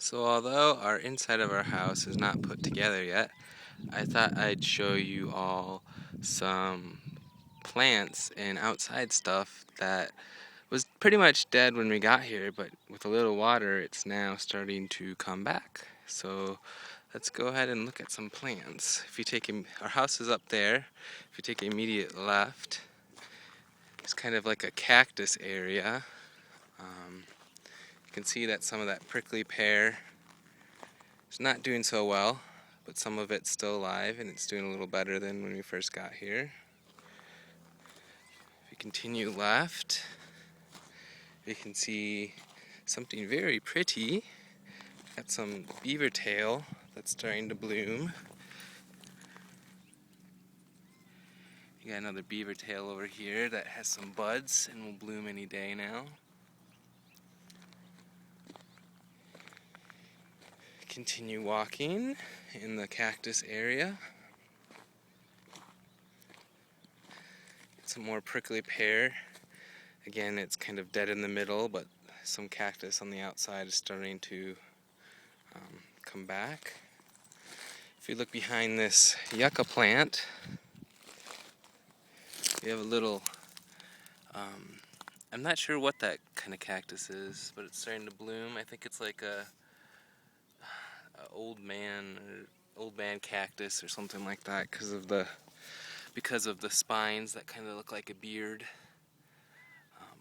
So although our inside of our house is not put together yet, I thought I'd show you all some plants and outside stuff that was pretty much dead when we got here, but with a little water it's now starting to come back. So let's go ahead and look at some plants. If you take our house is up there. If you take immediate left, it's kind of like a cactus area. You can see that some of that prickly pear is not doing so well, but some of it's still alive and it's doing a little better than when we first got here. If you continue left, you can see something very pretty. Got some beaver tail that's starting to bloom. You got another beaver tail over here that has some buds and will bloom any day now. Continue walking in the cactus area. Some more prickly pear. Again, it's kind of dead in the middle, but some cactus on the outside is starting to come back. If you look behind this yucca plant, we have a little, I'm not sure what that kind of cactus is, but it's starting to bloom. I think it's like a old man cactus or something like that because of the spines that kind of look like a beard.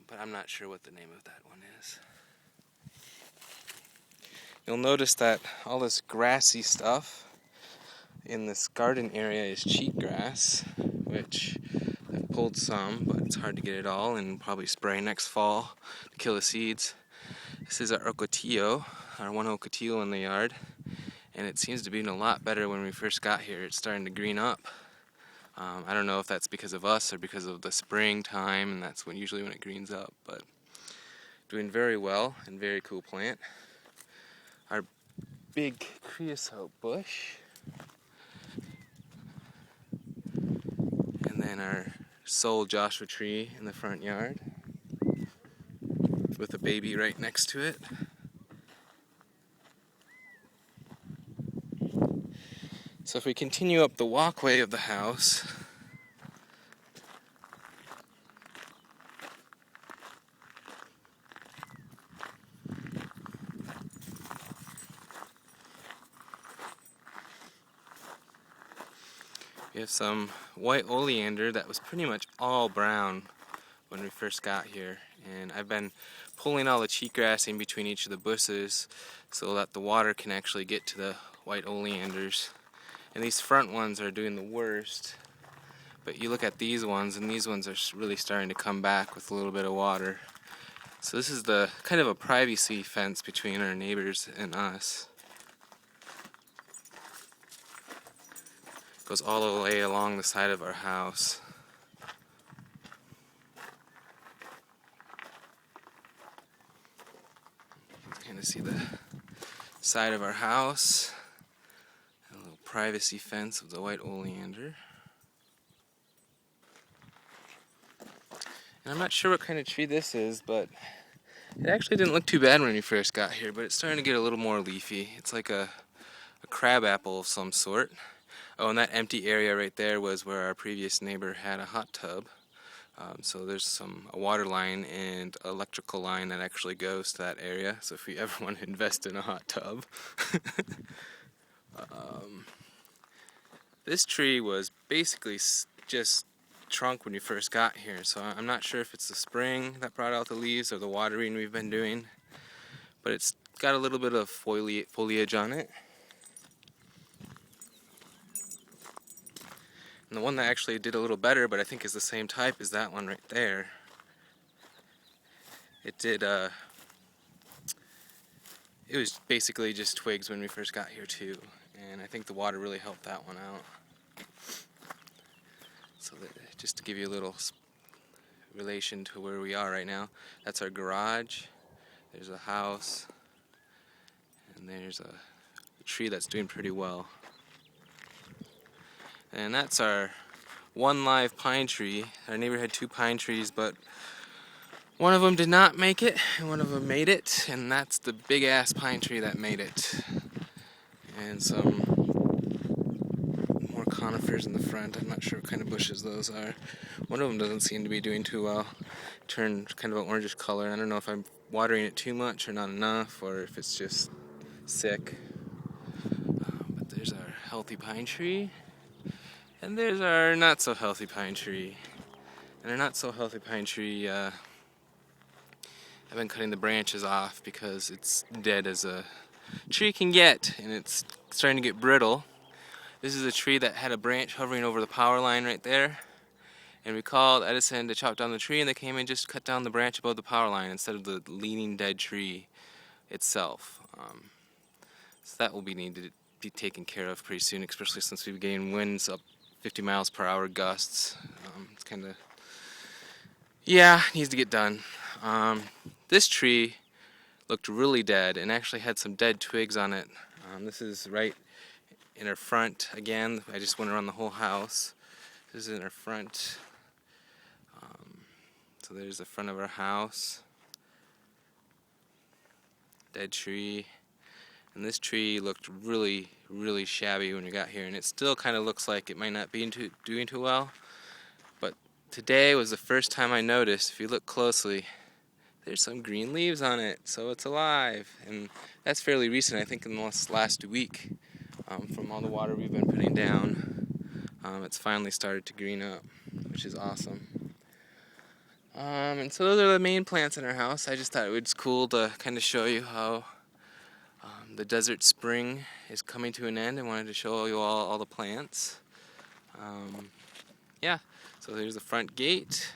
But I'm not sure what the name of that one is. You'll notice that all this grassy stuff in this garden area is cheatgrass, which I've pulled some, but it's hard to get it all, and probably spray next fall to kill the seeds. This is our ocotillo, our one ocotillo in the yard, and it seems to be doing a lot better when we first got here. It's starting to green up. I don't know if that's because of us or because of the springtime, and that's usually when it greens up, but doing very well and very cool plant. Our big creosote bush, and then our sole Joshua tree in the front yard with a baby right next to it. So if we continue up the walkway of the house, we have some white oleander that was pretty much all brown when we first got here, and I've been pulling all the cheatgrass in between each of the bushes so that the water can actually get to the white oleanders. And these front ones are doing the worst, but you look at these ones, and these ones are really starting to come back with a little bit of water. So this is the kind of a privacy fence between our neighbors and us. It goes all the way along the side of our house. You can kind of see the side of our house. A little privacy fence of the white oleander. And I'm not sure what kind of tree this is, but it actually didn't look too bad when we first got here, but it's starting to get a little more leafy. It's like a crab apple of some sort. Oh, and that empty area right there was where our previous neighbor had a hot tub. So there's a water line and electrical line that actually goes to that area. So if you ever want to invest in a hot tub. This tree was basically just trunk when we first got here, so I'm not sure if it's the spring that brought out the leaves or the watering we've been doing, but it's got a little bit of foliage on it. And the one that actually did a little better, but I think is the same type, is that one right there. It was basically just twigs when we first got here too, and I think the water really helped that one out. So just to give you a little relation to where we are right now, that's our garage, there's a house, and there's a tree that's doing pretty well. And that's our one live pine tree. Our neighbor had 2 pine trees, but One of them did not make it, and one of them made it, and that's the big ass pine tree that made it. And some more conifers in the front. I'm not sure what kind of bushes those are. One of them doesn't seem to be doing too well. Turned kind of an orangish color. I don't know if I'm watering it too much or not enough, or if it's just sick. But there's our healthy pine tree, and there's our not so healthy pine tree. And our not so healthy pine tree, I've been cutting the branches off because it's dead as a tree can get, and it's starting to get brittle. This is a tree that had a branch hovering over the power line right there, and we called Edison to chop down the tree, and they came and just cut down the branch above the power line instead of the leaning dead tree itself. So that will be needed to be taken care of pretty soon, especially since we've gained winds up 50 miles per hour gusts. It's kind of, yeah, needs to get done. This tree looked really dead and actually had some dead twigs on it. This is right in our front again. I just went around the whole house. This is in our front. So there's the front of our house. Dead tree. And this tree looked really, really shabby when we got here, and it still kind of looks like it might not be doing too well. But today was the first time I noticed, if you look closely, there's some green leaves on it, so it's alive. And that's fairly recent, I think in the last week. From all the water we've been putting down, it's finally started to green up, which is awesome. And so those are the main plants in our house. I just thought it was cool to kind of show you how the desert spring is coming to an end. I wanted to show you all the plants. Yeah, so there's the front gate.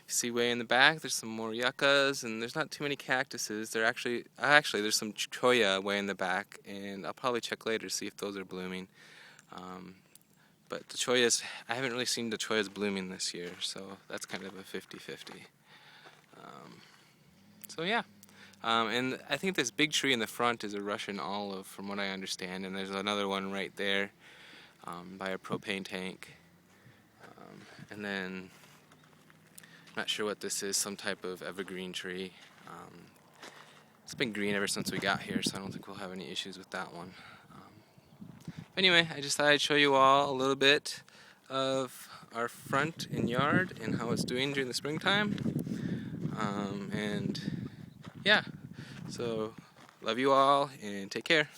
You see way in the back, there's some more yuccas, and there's not too many cactuses. Actually, there's some cholla way in the back, and I'll probably check later to see if those are blooming. But the chollas, I haven't really seen the chollas blooming this year, so that's kind of a 50-50. So yeah, and I think this big tree in the front is a Russian olive, from what I understand, and there's another one right there by a propane tank, and then not sure what this is, some type of evergreen tree. It's been green ever since we got here, so I don't think we'll have any issues with that one. Anyway, I just thought I'd show you all a little bit of our front and yard and how it's doing during the springtime. And yeah, so love you all and take care.